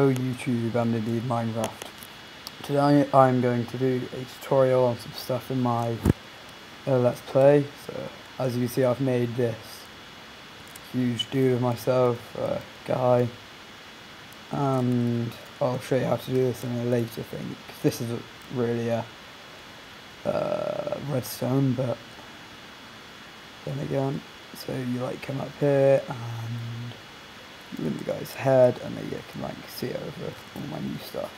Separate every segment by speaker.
Speaker 1: Hello YouTube and indeed Minecraft. Today I'm going to do a tutorial on some stuff in my Let's Play. So as you can see, I've made this huge dude of myself, guy, and I'll show you how to do this in a later thing. This is really a redstone, but then again, so you come up here and you in the guy's head, and then you can see over all my new stuff.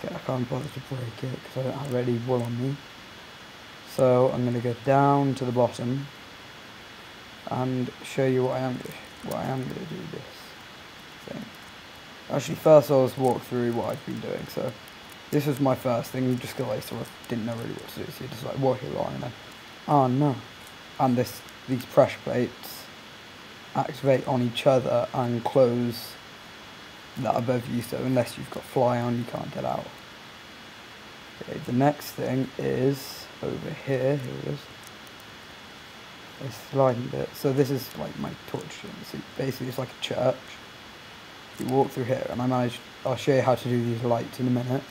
Speaker 1: Okay, I can't bother to break it because I don't have any wool on me. So I'm going to go down to the bottom and show you what I am going to do this thing. Actually, first I'll just walk through what I've been doing. So this was my first thing, just because I sort of didn't know really what to do. So you just walk along and then, oh no, and these pressure plates activate on each other and close that above you, so unless you've got fly on you can't get out. Okay, the next thing is over here, it is a sliding bit. So this is my torch room. So basically it's like a church. You walk through here and I'll show you how to do these lights in a minute.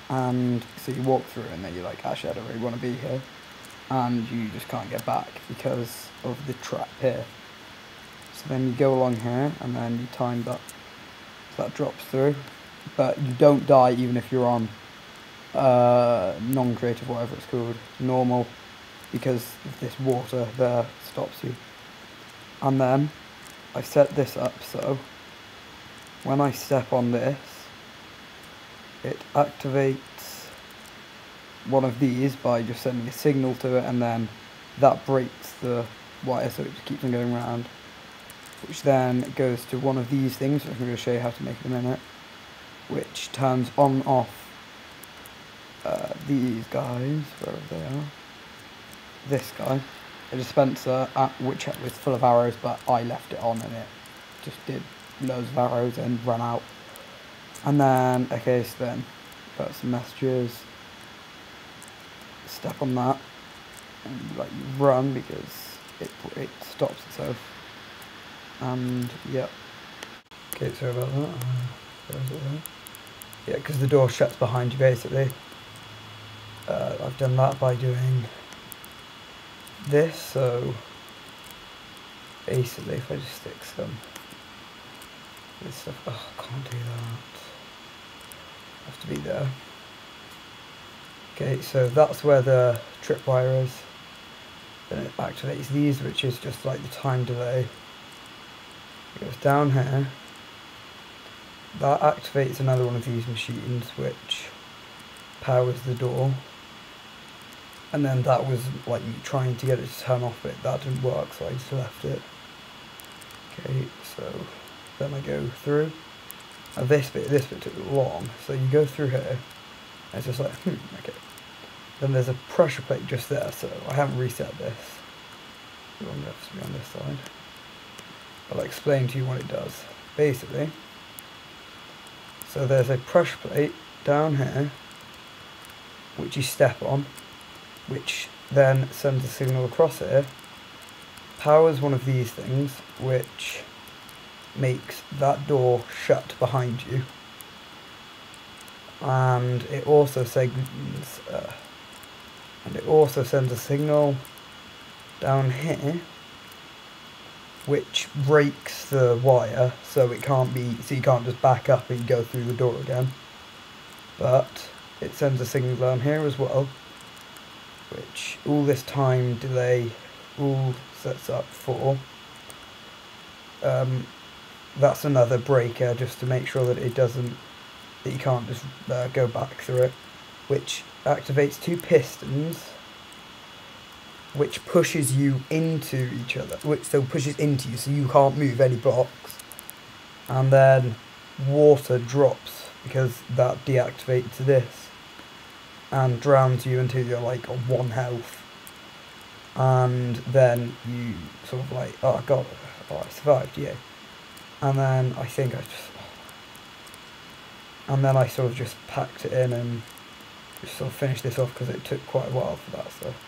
Speaker 1: And so you walk through and then you're like, actually I don't really want to be here, and you just can't get back because of the trap here. So then you go along here and then you time that, so that drops through, but you don't die even if you're on non-creative, whatever it's called, normal, because this water there stops you. And then I set this up so when I step on this, it activates one of these by just sending a signal to it, and then that breaks the wire so it just keeps on going around, which then goes to one of these things, which I'm going to show you how to make in a minute, which turns on off these guys, wherever they are. This guy, a dispenser, which was full of arrows, but I left it on and it just did loads of arrows and ran out. And then, okay, so then put some messages, step on that, and you run because it stops itself. And yeah, okay, sorry about that. Yeah, because the door shuts behind you basically. I've done that by doing this, so basically if I just stick some this stuff, oh, I can't do that, I have to be there. Okay, so that's where the tripwire is. Then it activates these, which is just the time delay. It goes down here, that activates another one of these machines which powers the door, and then that was me trying to get it to turn off, but that didn't work, so I just left it. Okay, so then I go through, and this bit took long, so you go through here, and it's just okay. Then there's a pressure plate just there, so I haven't reset this, it will have to be on this side. I'll explain to you what it does. Basically, so there's a pressure plate down here, which you step on, which then sends a signal across here, powers one of these things, which makes that door shut behind you, and it also sends a signal down here, which breaks the wire, so it can't be, so you can't just back up and go through the door again. But it sends a signal down here as well, which all this time delay all sets up for. That's another breaker just to make sure that it doesn't, that you can't just go back through it, which activates two pistons, which pushes you into each other, pushes into you so you can't move any blocks, and then water drops because that deactivates this and drowns you until you're on 1 health, and then you sort of oh god, oh I survived, yeah. And then I think I sort of just packed it in and just sort of finished this off because it took quite a while for that stuff.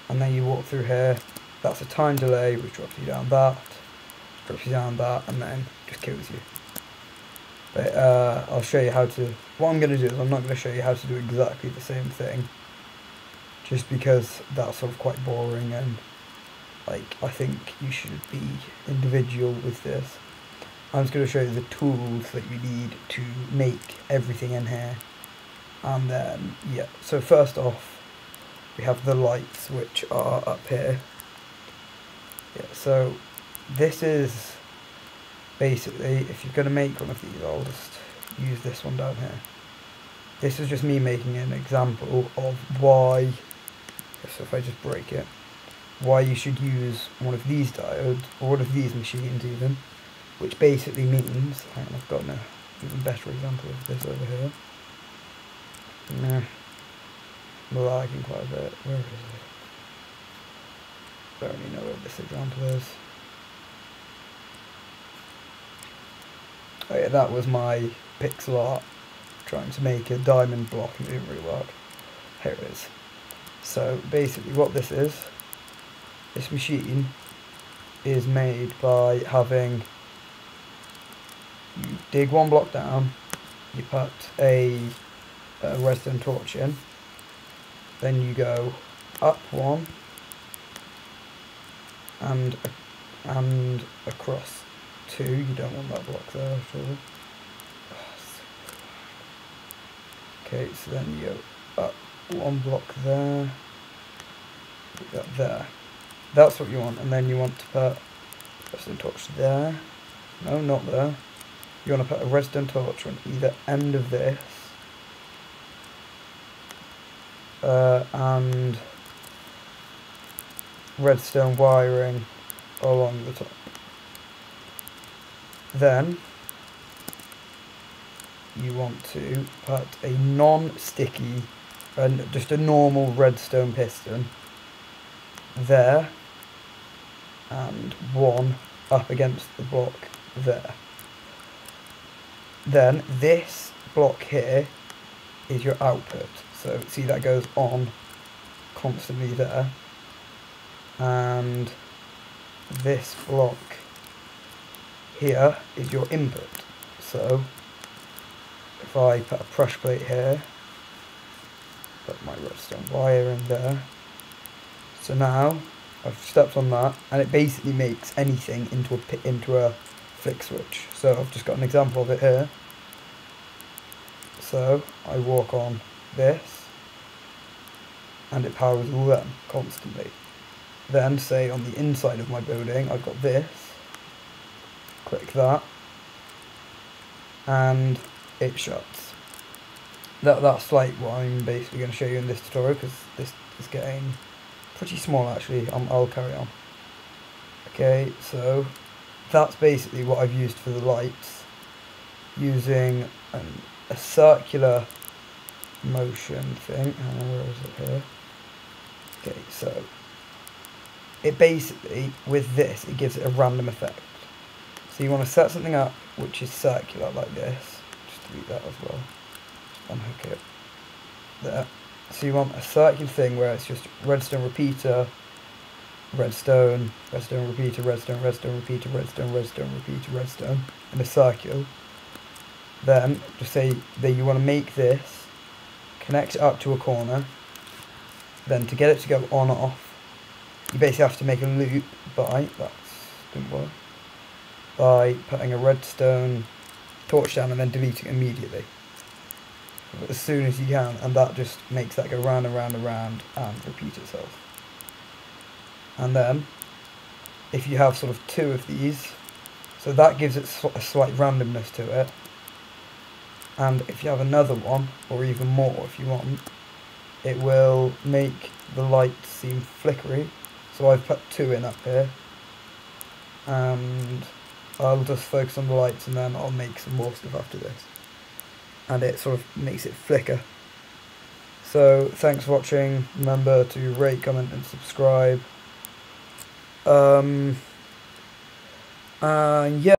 Speaker 1: And then you walk through here, that's a time delay which drops you down that, and then just kills you. But I'll show you how to, what I'm going to do is I'm not going to show you how to do exactly the same thing, just because that's sort of quite boring, and like I think you should be individual with this. I'm just going to show you the tools that you need to make everything in here. And then, yeah, so first off, we have the lights, which are up here. Yeah, so this is basically, if you're going to make one of these, I'll just use this one down here. This is just me making an example of why, so if I just break it, why you should use one of these diodes, or one of these machines even, which basically means, hang on, I've got an even better example of this over here. Nah, I'm lagging quite a bit. Where is it? I don't really know what this example is. Oh yeah, that was my pixel art trying to make a diamond block and it didn't really work. Here it is. So basically what this is, this machine is made by having, you dig one block down, you put a redstone torch in, then you go up one and across two. You don't want that block there at all. Okay, so then you go up one block there, put that there. That's what you want, and then you want to put a redstone torch there. No, not there. You want to put a redstone torch on either end of this, and redstone wiring along the top. Then you want to put a non-sticky and just a normal redstone piston there, and one up against the block there. Then this block here is your output. So see, that goes on constantly there. And this block here is your input. So if I put a pressure plate here, put my redstone wire in there. So now I've stepped on that, and it basically makes anything into a flick switch. So I've just got an example of it here. So I walk on this, and it powers all them constantly. Then say on the inside of my building I've got this, click that, and it shuts. That's like what I'm basically going to show you in this tutorial, because this is getting pretty small actually. I'll carry on. Okay, so that's basically what I've used for the lights, using a circular motion thing. Where is it here? Okay, so it basically, with this, it gives it a random effect. So you want to set something up which is circular like this. Just delete that as well. Just unhook it. There. So you want a circular thing where it's just redstone repeater, redstone, redstone repeater, redstone, redstone repeater, redstone, redstone repeater, redstone, in a circle. Then just say that you want to make this, connect it up to a corner. Then to get it to go on or off, you basically have to make a loop by, didn't work, by putting a redstone torch down and then deleting it immediately, as soon as you can, and that just makes that go round and round and round and repeat itself. And then, if you have sort of two of these, so that gives it a slight randomness to it, and if you have another one, or even more if you want, it will make the light seem flickery. So I've put two in up here, and I'll just focus on the lights, and then I'll make some more stuff after this, and it sort of makes it flicker. So thanks for watching. Remember to rate, comment and subscribe. Yeah.